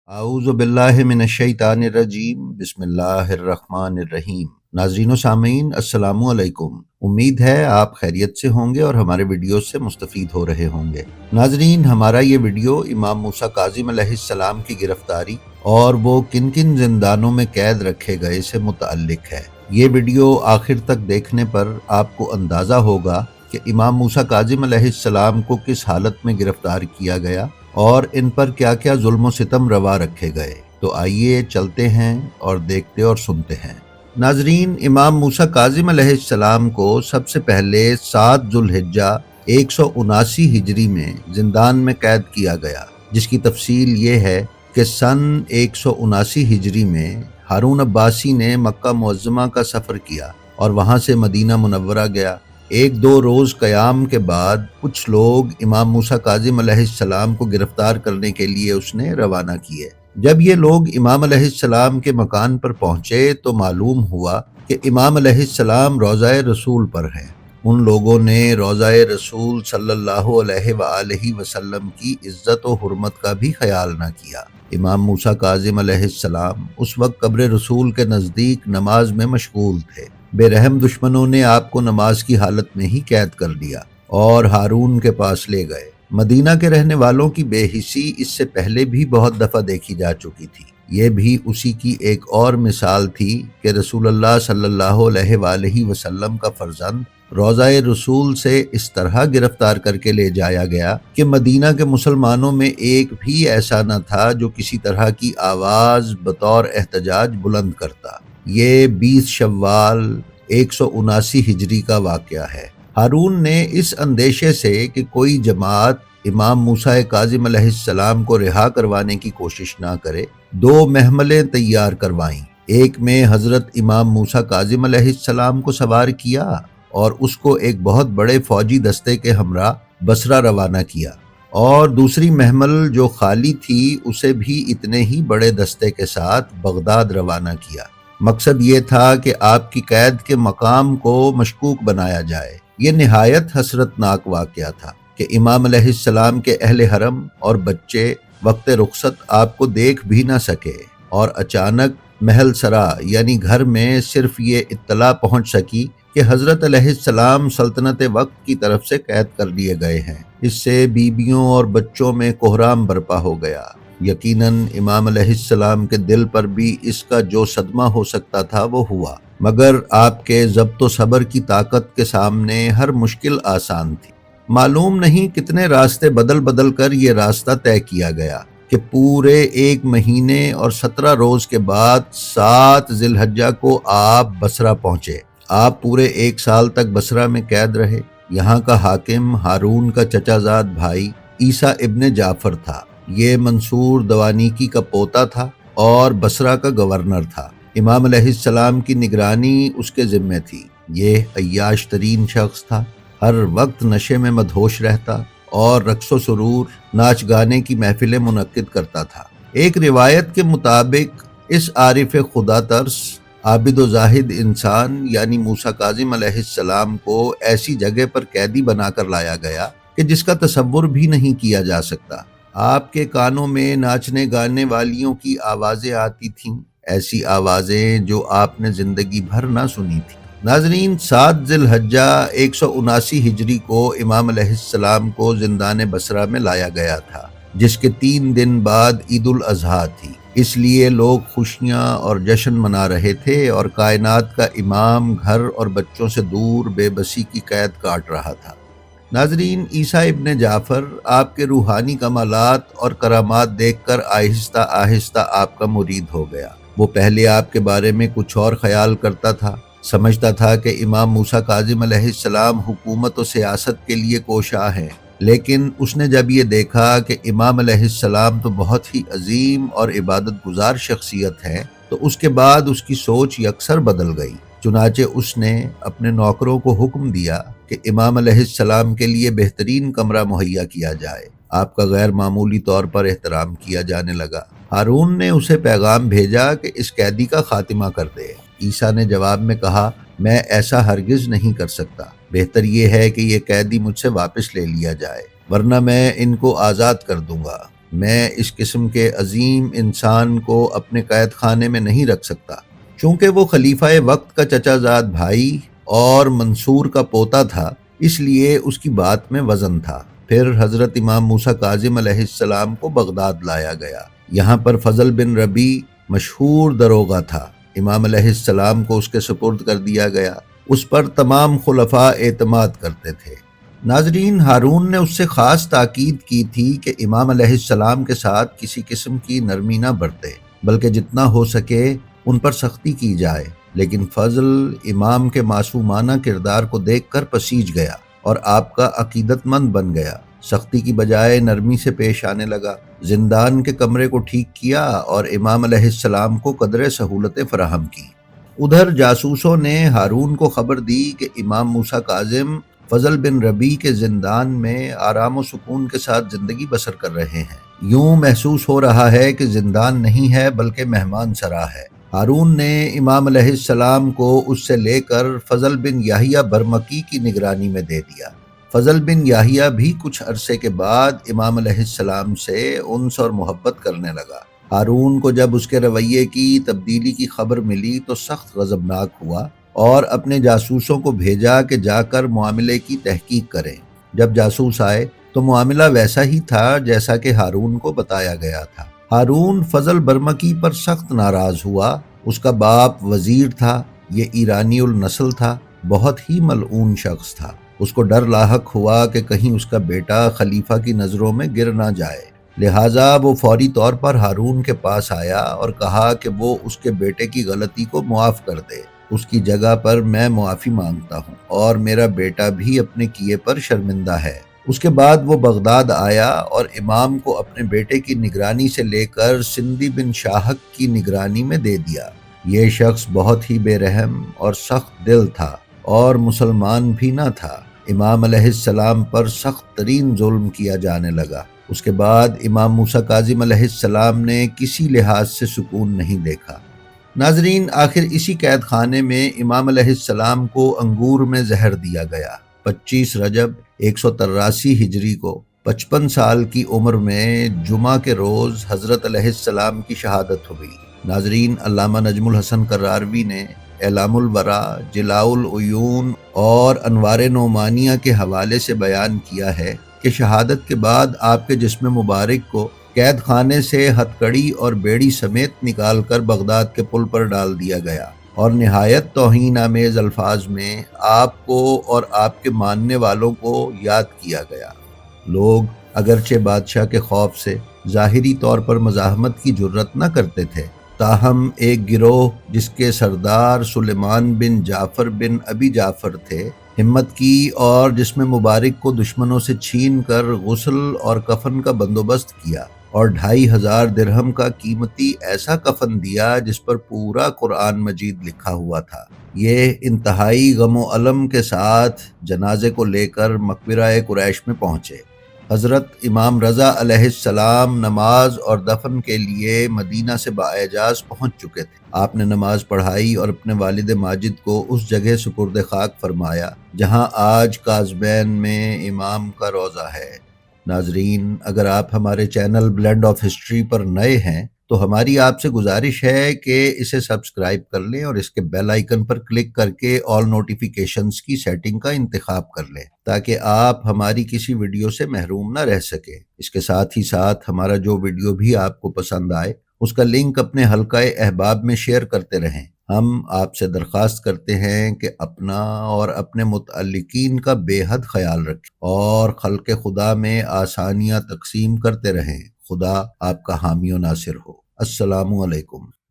اعوذ باللہ من الشیطان الرجیم بسم اللہ الرحمن الرحیم۔ ناظرین و سامعین السلام علیکم۔ امید ہے آپ خیریت سے ہوں گے اور ہمارے ویڈیو سے مستفید ہو رہے ہوں گے۔ ناظرین، ہمارا یہ ویڈیو امام موسیٰ کاظم علیہ السلام کی گرفتاری اور وہ کن کن زندانوں میں قید رکھے گئے سے متعلق ہے۔ یہ ویڈیو آخر تک دیکھنے پر آپ کو اندازہ ہوگا کہ امام موسیٰ کاظم علیہ السلام کو کس حالت میں گرفتار کیا گیا اور ان پر کیا کیا ظلم و ستم روا رکھے گئے۔ تو آئیے چلتے ہیں اور دیکھتے اور سنتے ہیں۔ ناظرین، امام موسیٰ کاظم علیہ السلام کو سب سے پہلے 7 ذو الحجہ 179 ہجری میں زندان میں قید کیا گیا، جس کی تفصیل یہ ہے کہ سن 179 ہجری میں ہارون عباسی نے مکہ معظمہ کا سفر کیا اور وہاں سے مدینہ منورہ گیا۔ 1-2 روز قیام کے بعد کچھ لوگ امام موسیٰ کاظم علیہ السلام کو گرفتار کرنے کے لیے اس نے روانہ کیے۔ جب یہ لوگ امام علیہ السلام کے مکان پر پہنچے تو معلوم ہوا کہ امام علیہ السلام روضہ رسول پر ہیں۔ ان لوگوں نے روضہ رسول صلی اللہ علیہ وآلہ وسلم کی عزت و حرمت کا بھی خیال نہ کیا۔ امام موسیٰ کاظم علیہ السلام اس وقت قبر رسول کے نزدیک نماز میں مشغول تھے۔ بے رحم دشمنوں نے آپ کو نماز کی حالت میں ہی قید کر دیا اور ہارون کے پاس لے گئے۔ مدینہ کے رہنے والوں کی بے حسی اس سے پہلے بھی بہت دفعہ دیکھی جا چکی تھی۔ یہ بھی اسی کی ایک اور مثال تھی کہ رسول اللہ صلی اللہ علیہ وآلہ وسلم کا فرزند روضہ رسول سے اس طرح گرفتار کر کے لے جایا گیا کہ مدینہ کے مسلمانوں میں ایک بھی ایسا نہ تھا جو کسی طرح کی آواز بطور احتجاج بلند کرتا۔ یہ 20 شوال 179 ہجری کا واقعہ ہے۔ ہارون نے اس اندیشے سے کہ کوئی جماعت امام موسیٰ کاظم علیہ السلام کو رہا کروانے کی کوشش نہ کرے، 2 محملیں تیار کروائیں۔ ایک میں حضرت امام موسیٰ کاظم علیہ السلام کو سوار کیا اور اس کو ایک بہت بڑے فوجی دستے کے ہمراہ بصرہ روانہ کیا، اور دوسری محمل جو خالی تھی اسے بھی اتنے ہی بڑے دستے کے ساتھ بغداد روانہ کیا۔ مقصد یہ تھا کہ آپ کی قید کے مقام کو مشکوک بنایا جائے۔ یہ نہایت حسرتناک واقعہ تھا کہ امام علیہ السلام کے اہل حرم اور بچے وقت رخصت آپ کو دیکھ بھی نہ سکے، اور اچانک محل سرا یعنی گھر میں صرف یہ اطلاع پہنچ سکی کہ حضرت علیہ السلام سلطنت وقت کی طرف سے قید کر لیے گئے ہیں۔ اس سے بیویوں اور بچوں میں کوہرام برپا ہو گیا۔ یقیناً امام علیہ السلام کے دل پر بھی اس کا جو صدمہ ہو سکتا تھا وہ ہوا، مگر آپ کے ضبط و صبر کی طاقت کے سامنے ہر مشکل آسان تھی۔ معلوم نہیں کتنے راستے بدل بدل کر یہ راستہ طے کیا گیا کہ پورے 1 مہینے اور 17 روز کے بعد 7 ذی الحجہ کو آپ بصرہ پہنچے۔ آپ پورے 1 سال تک بصرہ میں قید رہے۔ یہاں کا حاکم ہارون کا چچا زاد بھائی عیسیٰ ابن جعفر تھا۔ یہ منصور دوانیکی کا پوتا تھا اور بصرہ کا گورنر تھا۔ امام علیہ السلام کی نگرانی اس کے ذمہ تھی۔ یہ عیاش ترین شخص تھا، ہر وقت نشے میں مدہوش رہتا اور رقص و سرور، ناچ گانے کی محفلیں منعقد کرتا تھا۔ ایک روایت کے مطابق اس عارف خدا ترس، عابد و زاہد انسان یعنی موسیٰ کاظم علیہ السلام کو ایسی جگہ پر قیدی بنا کر لایا گیا کہ جس کا تصور بھی نہیں کیا جا سکتا۔ آپ کے کانوں میں ناچنے گانے والیوں کی آوازیں آتی تھیں، ایسی آوازیں جو آپ نے زندگی بھر نہ سنی تھی۔ ناظرین، 7 ذی الحجہ 179 ہجری کو امام علیہ السلام کو زندان بصرہ میں لایا گیا تھا، جس کے 3 دن بعد عید الاضحیٰ تھی۔ اس لیے لوگ خوشیاں اور جشن منا رہے تھے اور کائنات کا امام گھر اور بچوں سے دور بے بسی کی قید کاٹ رہا تھا۔ ناظرین، عیسیٰ ابن جعفر آپ کے روحانی کمالات اور کرامات دیکھ کر آہستہ آہستہ آپ کا مرید ہو گیا۔ وہ پہلے آپ کے بارے میں کچھ اور خیال کرتا تھا، سمجھتا تھا کہ امام موسیٰ کاظم علیہ السلام حکومت و سیاست کے لیے کوشاں ہیں، لیکن اس نے جب یہ دیکھا کہ امام علیہ السلام تو بہت ہی عظیم اور عبادت گزار شخصیت ہے، تو اس کے بعد اس کی سوچ یکسر بدل گئی۔ چنانچہ اس نے اپنے نوکروں کو حکم دیا کہ امام علیہ السلام کے لیے بہترین کمرہ مہیا کیا جائے۔ آپ کا غیر معمولی طور پر احترام کیا جانے لگا۔ ہارون نے اسے پیغام بھیجا کہ اس قیدی کا خاتمہ کر دے۔ عیسیٰ نے جواب میں کہا، میں ایسا ہرگز نہیں کر سکتا۔ بہتر یہ ہے کہ یہ قیدی مجھ سے واپس لے لیا جائے، ورنہ میں ان کو آزاد کر دوں گا۔ میں اس قسم کے عظیم انسان کو اپنے قید خانے میں نہیں رکھ سکتا۔ چونکہ وہ خلیفہ وقت کا چچا زاد بھائی اور منصور کا پوتا تھا، اس لیے اس کی بات میں وزن تھا۔ پھر حضرت امام موسیٰ کاظم علیہ السلام کو بغداد لایا گیا۔ یہاں پر فضل بن ربی مشہور دروغہ تھا۔ امام علیہ السلام کو اس کے سپرد کر دیا گیا۔ اس پر تمام خلفاء اعتماد کرتے تھے۔ ناظرین، ہارون نے اس سے خاص تاکید کی تھی کہ امام علیہ السلام کے ساتھ کسی قسم کی نرمی نہ برتے، بلکہ جتنا ہو سکے ان پر سختی کی جائے۔ لیکن فضل امام کے معصومانہ کردار کو دیکھ کر پسیج گیا اور آپ کا عقیدت مند بن گیا۔ سختی کی بجائے نرمی سے پیش آنے لگا، زندان کے کمرے کو ٹھیک کیا اور امام علیہ السلام کو قدر سہولتیں فراہم کی۔ ادھر جاسوسوں نے ہارون کو خبر دی کہ امام موسیٰ کاظم فضل بن ربی کے زندان میں آرام و سکون کے ساتھ زندگی بسر کر رہے ہیں۔ یوں محسوس ہو رہا ہے کہ زندان نہیں ہے بلکہ مہمان سرا ہے۔ ہارون نے امام علیہ السلام کو اس سے لے کر فضل بن یحییٰ برمکی کی نگرانی میں دے دیا۔ فضل بن یحییٰ بھی کچھ عرصے کے بعد امام علیہ السلام سے انس اور محبت کرنے لگا۔ ہارون کو جب اس کے رویے کی تبدیلی کی خبر ملی تو سخت غضبناک ہوا اور اپنے جاسوسوں کو بھیجا کہ جا کر معاملے کی تحقیق کریں۔ جب جاسوس آئے تو معاملہ ویسا ہی تھا جیسا کہ ہارون کو بتایا گیا تھا۔ ہارون فضل برمکی پر سخت ناراض ہوا۔ اس کا باپ وزیر تھا، یہ ایرانی النسل تھا، بہت ہی ملعون شخص تھا۔ اس کو ڈر لاحق ہوا کہ کہیں اس کا بیٹا خلیفہ کی نظروں میں گر نہ جائے، لہٰذا وہ فوری طور پر ہارون کے پاس آیا اور کہا کہ وہ اس کے بیٹے کی غلطی کو معاف کر دے۔ اس کی جگہ پر میں معافی مانگتا ہوں اور میرا بیٹا بھی اپنے کیے پر شرمندہ ہے۔ اس کے بعد وہ بغداد آیا اور امام کو اپنے بیٹے کی نگرانی سے لے کر سندھی بن شاہک کی نگرانی میں دے دیا۔ یہ شخص بہت ہی بے رحم اور سخت دل تھا اور مسلمان بھی نہ تھا۔ امام علیہ السلام پر سخت ترین ظلم کیا جانے لگا۔ اس کے بعد امام موسیٰ کاظم علیہ السلام نے کسی لحاظ سے سکون نہیں دیکھا۔ ناظرین، آخر اسی قید خانے میں امام علیہ السلام کو انگور میں زہر دیا گیا۔ 25 رجب 183 ہجری کو 55 سال کی عمر میں جمعہ کے روز حضرت علیہ السلام کی شہادت ہوئی۔ ناظرین، علامہ نجم الحسن کراروی نے اعلام الورا، جلاء العیون اور انوار نعمانیہ کے حوالے سے بیان کیا ہے کہ شہادت کے بعد آپ کے جسم مبارک کو قید خانے سے ہتکڑی اور بیڑی سمیت نکال کر بغداد کے پل پر ڈال دیا گیا اور نہایت توہین آمیز الفاظ میں آپ کو اور آپ کے ماننے والوں کو یاد کیا گیا۔ لوگ اگرچہ بادشاہ کے خوف سے ظاہری طور پر مزاحمت کی جرت نہ کرتے تھے، تاہم ایک گروہ جس کے سردار سلیمان بن جعفر بن ابی جعفر تھے، ہمت کی اور جسم مبارک کو دشمنوں سے چھین کر غسل اور کفن کا بندوبست کیا اور 2500 درہم کا قیمتی ایسا کفن دیا جس پر پورا قرآن مجید لکھا ہوا تھا۔ یہ انتہائی غم و الم کے ساتھ جنازے کو لے کر مقبرہ قریش میں پہنچے۔ حضرت امام رضا علیہ السلام نماز اور دفن کے لیے مدینہ سے باعجاز پہنچ چکے تھے۔ آپ نے نماز پڑھائی اور اپنے والد ماجد کو اس جگہ سپرد خاک فرمایا جہاں آج کاظمین میں امام کا روضہ ہے۔ ناظرین، اگر آپ ہمارے چینل بلینڈ آف ہسٹری پر نئے ہیں تو ہماری آپ سے گزارش ہے کہ اسے سبسکرائب کر لیں اور اس کے بیل آئیکن پر کلک کر کے آل نوٹیفیکیشنز کی سیٹنگ کا انتخاب کر لیں تاکہ آپ ہماری کسی ویڈیو سے محروم نہ رہ سکیں۔ اس کے ساتھ ہی ساتھ ہمارا جو ویڈیو بھی آپ کو پسند آئے اس کا لنک اپنے حلقہ احباب میں شیئر کرتے رہیں۔ ہم آپ سے درخواست کرتے ہیں کہ اپنا اور اپنے متعلقین کا بے حد خیال رکھیں اور خلق خدا میں آسانیاں تقسیم کرتے رہیں۔ خدا آپ کا حامی و ناصر ہو۔ السلام علیکم۔